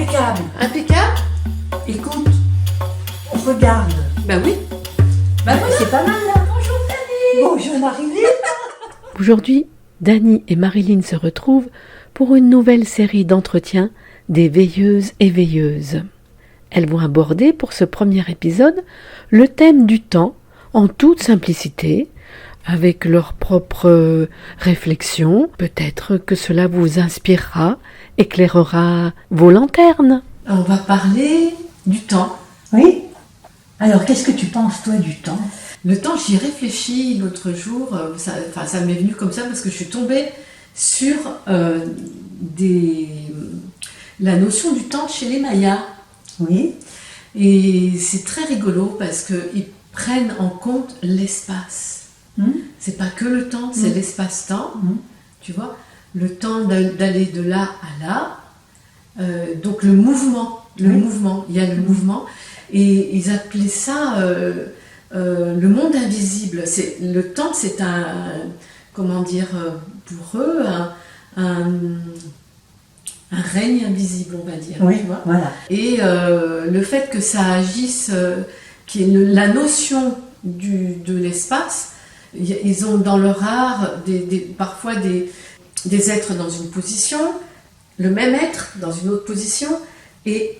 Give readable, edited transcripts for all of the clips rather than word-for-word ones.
Impeccable. Impeccable. Écoute, on regarde. Ben oui. Ben voilà. C'est pas mal là. Bonjour Dani. Bonjour Marilyn. Aujourd'hui, Dani et Marilyn se retrouvent pour une nouvelle série d'entretiens des veilleuses et veilleuses. Elles vont aborder pour ce premier épisode le thème du temps en toute simplicité, avec leurs propres réflexions. Peut-être que cela vous inspirera, éclairera vos lanternes. On va parler du temps. Oui. Alors, qu'est-ce que tu penses toi du temps? Le temps, j'y réfléchis l'autre jour. Ça m'est venu comme ça parce que je suis tombée sur la notion du temps chez les Mayas. Oui. Et c'est très rigolo parce qu'ils prennent en compte l'espace. C'est pas que le temps, c'est l'espace-temps. Tu vois, le temps d'aller de là à là. Donc le mouvement, il y a le mouvement. Et ils appelaient ça le monde invisible. Le temps, c'est comment dire, pour eux, un règne invisible, on va dire. Oui, tu vois. voilà. Et le fait que ça agisse, qui est la notion de l'espace, ils ont dans leur art parfois des êtres dans une position, le même être dans une autre position, et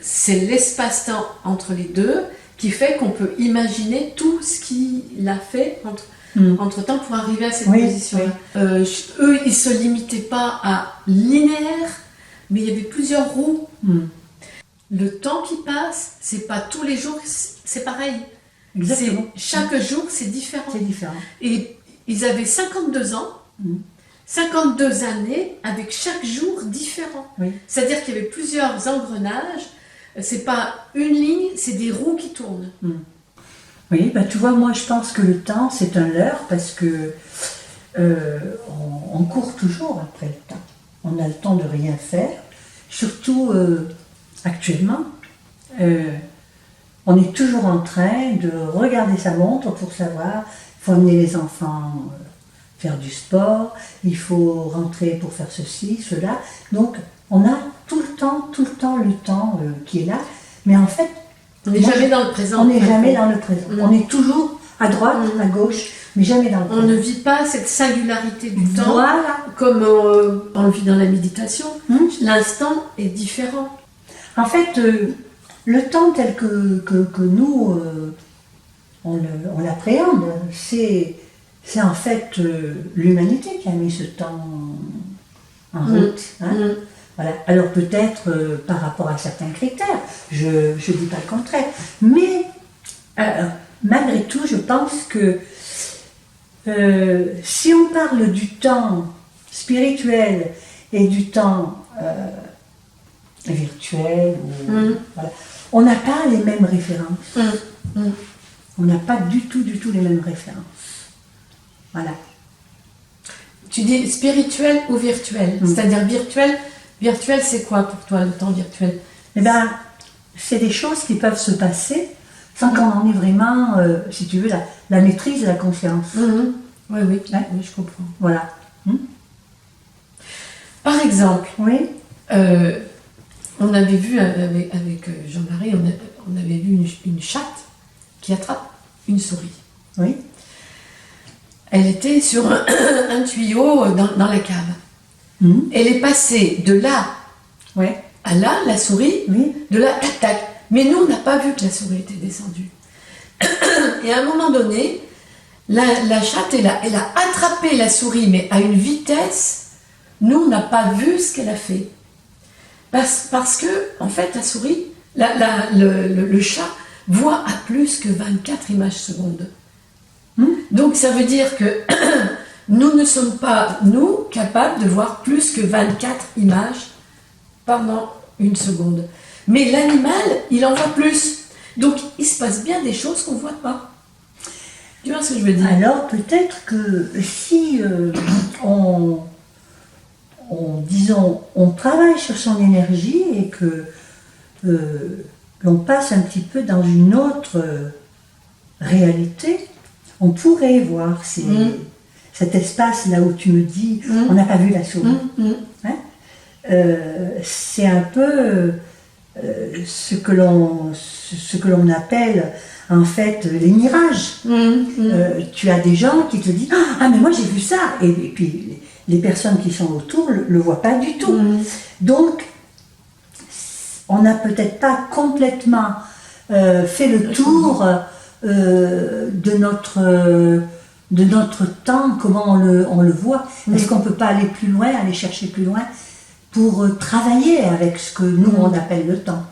c'est l'espace-temps entre les deux qui fait qu'on peut imaginer tout ce qu'il a fait entre-temps pour arriver à cette position-là. Eux, ils ne se limitaient pas à linéaire, mais il y avait plusieurs roues. Le temps qui passe, c'est pas tous les jours, c'est pareil. Exactement. Chaque jour, c'est différent. C'est différent. Et ils avaient 52 ans, 52 années, avec chaque jour différent. Oui. C'est-à-dire qu'il y avait plusieurs engrenages. C'est pas une ligne, c'est des roues qui tournent. Oui, bah tu vois, moi je pense que le temps c'est un leurre parce que on court toujours après le temps. On a le temps de rien faire, surtout actuellement. On est toujours en train de regarder sa montre pour savoir, il faut amener les enfants faire du sport, il faut rentrer pour faire ceci, cela. Donc on a tout le temps le temps qui est là, mais en fait, on n'est jamais dans le présent. On n'est jamais dans le présent. On est toujours à droite, à gauche, mais jamais dans le présent. On ne vit pas cette singularité du temps Voilà. comme on le vit dans la méditation. L'instant est différent. En fait, le temps tel que nous, on l'appréhende, c'est en fait l'humanité qui a mis ce temps en route. Voilà. Alors peut-être par rapport à certains critères, je ne dis pas le contraire, mais malgré tout, je pense que si on parle du temps spirituel et du temps virtuel, voilà, on n'a pas les mêmes références. On n'a pas du tout les mêmes références. Voilà. Tu dis spirituel ou virtuel, c'est-à-dire virtuel. Virtuel, c'est quoi pour toi le temps virtuel? Eh bien, c'est des choses qui peuvent se passer sans qu'on en ait vraiment, si tu veux, la maîtrise de la conscience. Oui, je comprends. Voilà. Par exemple, on avait vu avec Jean-Marie, on avait vu une chatte qui attrape une souris. Oui. Elle était sur un tuyau dans la cave. Elle est passée de là à là, la souris, de là, tac, tac. Mais nous, on n'a pas vu que la souris était descendue. Et à un moment donné, la chatte, elle a attrapé la souris, mais à une vitesse, nous, on n'a pas vu ce qu'elle a fait. Parce que, en fait, la souris, le chat, voit à plus que 24 images secondes. Donc, ça veut dire que nous ne sommes pas, nous, capables de voir plus que 24 images pendant une seconde. Mais l'animal, il en voit plus. Donc, il se passe bien des choses qu'on ne voit pas. Tu vois ce que je veux dire? Alors, peut-être que si disons, on travaille sur son énergie et que l'on passe un petit peu dans une autre réalité, on pourrait voir cet espace là où tu me dis on n'a pas vu la souris. Hein? c'est un peu ce que l'on appelle en fait les mirages. Tu as des gens qui te disent « Ah mais moi j'ai vu ça !» et puis les personnes qui sont autour le voient pas du tout. Donc, on n'a peut-être pas complètement fait le tour de notre temps, comment on le voit. Est-ce qu'on ne peut pas aller plus loin, aller chercher plus loin pour travailler avec ce que nous on appelle le temps.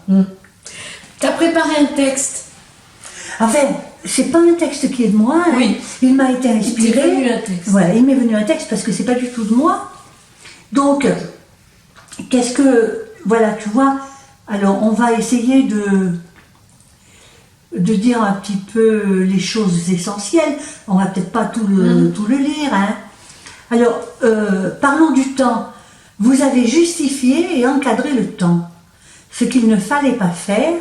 Tu as préparé un texte. Enfin, c'est pas un texte qui est de moi, oui. Il m'a été inspiré. Il m'est venu un texte. Voilà, il m'est venu un texte parce que c'est pas du tout de moi. Donc, qu'est-ce que... Voilà, tu vois, alors on va essayer de dire un petit peu les choses essentielles. On va peut-être pas tout le lire. Hein. Alors, parlons du temps. Vous avez justifié et encadré le temps, ce qu'il ne fallait pas faire,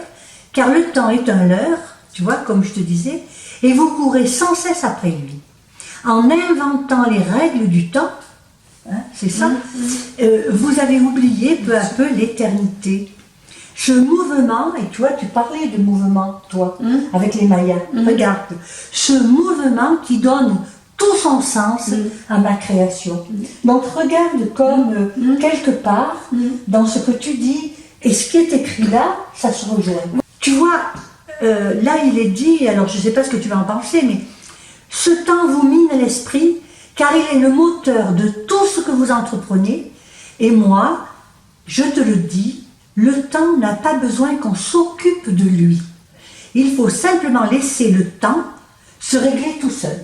car le temps est un leurre, tu vois, comme je te disais, et vous courez sans cesse après lui. En inventant les règles du temps, hein, c'est ça, vous avez oublié peu à peu l'éternité. Ce mouvement, et tu vois, tu parlais de mouvement, toi, avec les Mayas, regarde, ce mouvement qui donne tout son sens à ma création. Donc regarde comme quelque part, dans ce que tu dis, et ce qui est écrit là, ça se rejoint. Tu vois, là il est dit, alors je ne sais pas ce que tu vas en penser, mais ce temps vous mine l'esprit, car il est le moteur de tout ce que vous entreprenez, et moi, je te le dis, le temps n'a pas besoin qu'on s'occupe de lui. Il faut simplement laisser le temps se régler tout seul.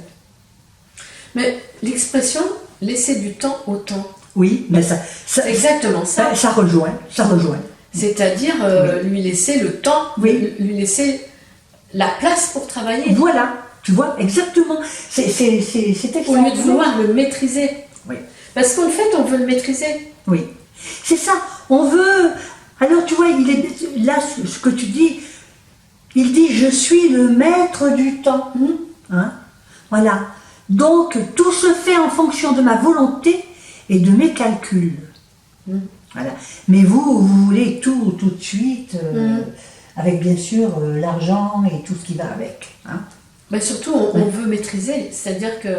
Mais l'expression « laisser du temps au temps ». Oui, mais ça c'est exactement ça. Ça rejoint. C'est-à-dire lui laisser le temps, lui laisser la place pour travailler. Voilà, tu vois, exactement. C'est au lieu de vouloir le maîtriser. Oui. Parce qu'en fait, on veut le maîtriser. Oui, c'est ça. On veut... Alors, tu vois, il est là, ce que tu dis, il dit « je suis le maître du temps ». Hein? Voilà. Donc, tout se fait en fonction de ma volonté et de mes calculs. Voilà. Mais vous voulez tout de suite, avec bien sûr l'argent et tout ce qui va avec. Hein? Mais surtout, on veut maîtriser, c'est-à-dire que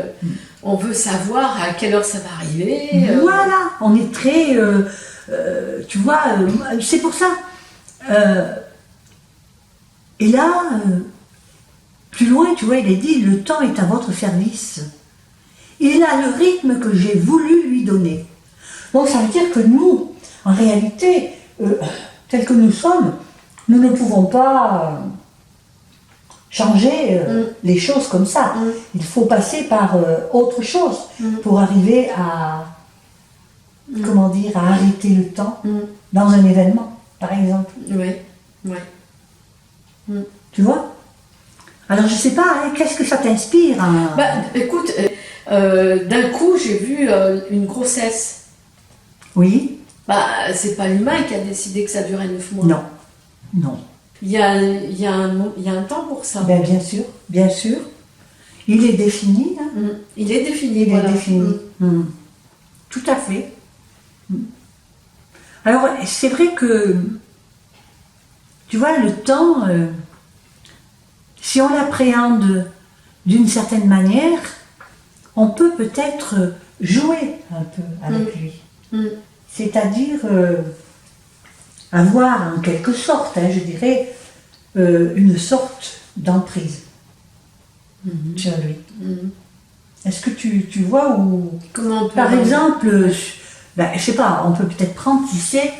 on veut savoir à quelle heure ça va arriver. Voilà, on est très... tu vois, c'est pour ça. Et là... plus loin, tu vois, il est dit, le temps est à votre service. Il a le rythme que j'ai voulu lui donner. Donc ça veut dire que nous, en réalité, tels que nous sommes, nous ne pouvons pas changer les choses comme ça. Il faut passer par autre chose pour arriver à, comment dire, à arrêter le temps dans un événement, par exemple. Oui. Tu vois ? Alors je sais pas, hein, qu'est-ce que ça t'inspire hein? Bah, écoute, d'un coup j'ai vu une grossesse. Oui. Bah, c'est pas l'humain qui a décidé que ça durait 9 mois. Non. Il y a un temps pour ça. Ben, bien sûr. Il est défini. Hein? Il est défini. Il est défini. Tout à fait. Alors c'est vrai que, tu vois, le temps... si on l'appréhende d'une certaine manière, on peut peut-être jouer un peu avec lui. C'est-à-dire avoir en quelque sorte, hein, je dirais, une sorte d'emprise sur lui. Est-ce que tu vois où... Comment on peut... Par exemple, ben, je sais pas, on peut peut-être prendre, tu sais,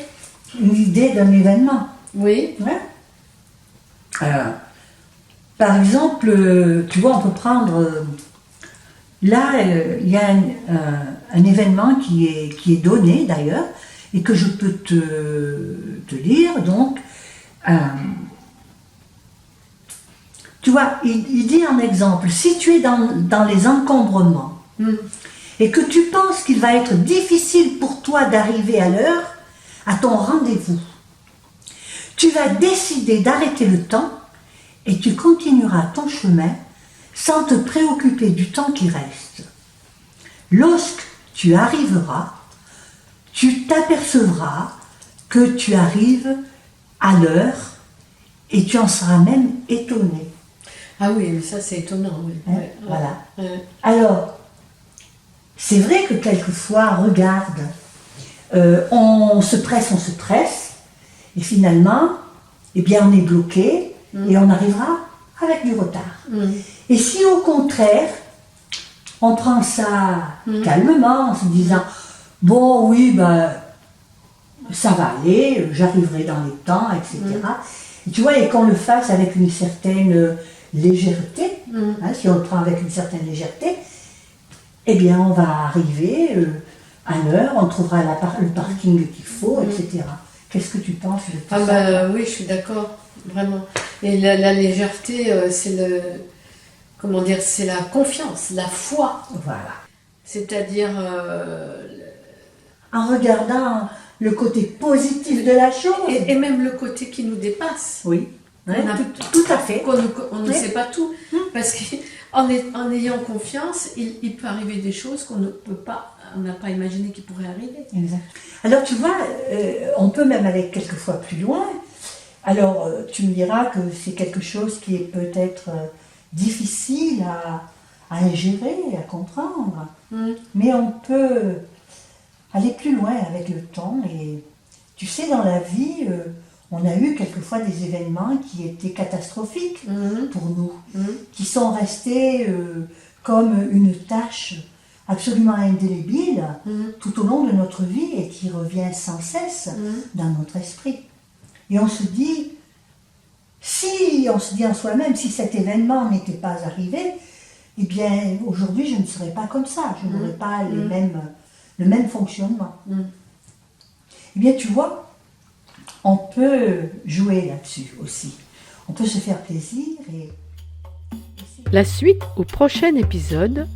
une idée d'un événement. Oui. Ouais. Par exemple, tu vois, on peut prendre... là, il y a un événement qui est donné, d'ailleurs, et que je peux te lire, donc... tu vois, il dit en exemple, si tu es dans les encombrements, et que tu penses qu'il va être difficile pour toi d'arriver à l'heure, à ton rendez-vous, tu vas décider d'arrêter le temps, et tu continueras ton chemin sans te préoccuper du temps qui reste. Lorsque tu arriveras, tu t'apercevras que tu arrives à l'heure et tu en seras même étonné. Ah oui, mais ça c'est étonnant. Oui. Hein, voilà. Alors, c'est vrai que quelquefois, regarde, on se presse, et finalement, eh bien, on est bloqué et on arrivera avec du retard. Et si au contraire, on prend ça calmement, en se disant, bon oui, ben, ça va aller, j'arriverai dans les temps, etc. Et tu vois, et qu'on le fasse avec une certaine légèreté, hein, si on le prend avec une certaine légèreté, eh bien on va arriver à l'heure, on trouvera le parking qu'il faut, etc. Qu'est-ce que tu penses de tout ça? Bah, oui, je suis d'accord, vraiment. Et la légèreté, c'est le... Comment dire? C'est la confiance, la foi. Voilà. C'est-à-dire... En regardant le côté positif de la chose. Et même le côté qui nous dépasse. Oui, tout à fait. On ne sait pas tout. Parce qu'en ayant confiance, il peut arriver des choses qu'on n'a pas imaginé qui pourraient arriver. Exact. Alors tu vois, on peut même aller quelquefois plus loin. Alors tu me diras que c'est quelque chose qui est peut-être difficile à ingérer, à comprendre. Mais on peut aller plus loin avec le temps. Et tu sais, dans la vie, on a eu quelquefois des événements qui étaient catastrophiques pour nous, qui sont restés comme une tâche absolument indélébile tout au long de notre vie et qui revient sans cesse dans notre esprit. Et on se dit en soi-même, si cet événement n'était pas arrivé, eh bien aujourd'hui je ne serais pas comme ça, je n'aurais pas le même fonctionnement. Eh bien tu vois, on peut jouer là-dessus aussi. On peut se faire plaisir et... La suite au prochain épisode,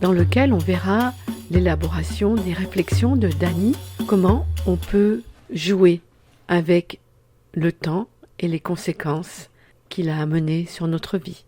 dans lequel on verra l'élaboration des réflexions de Dany, comment on peut jouer avec le temps et les conséquences qu'il a amenées sur notre vie.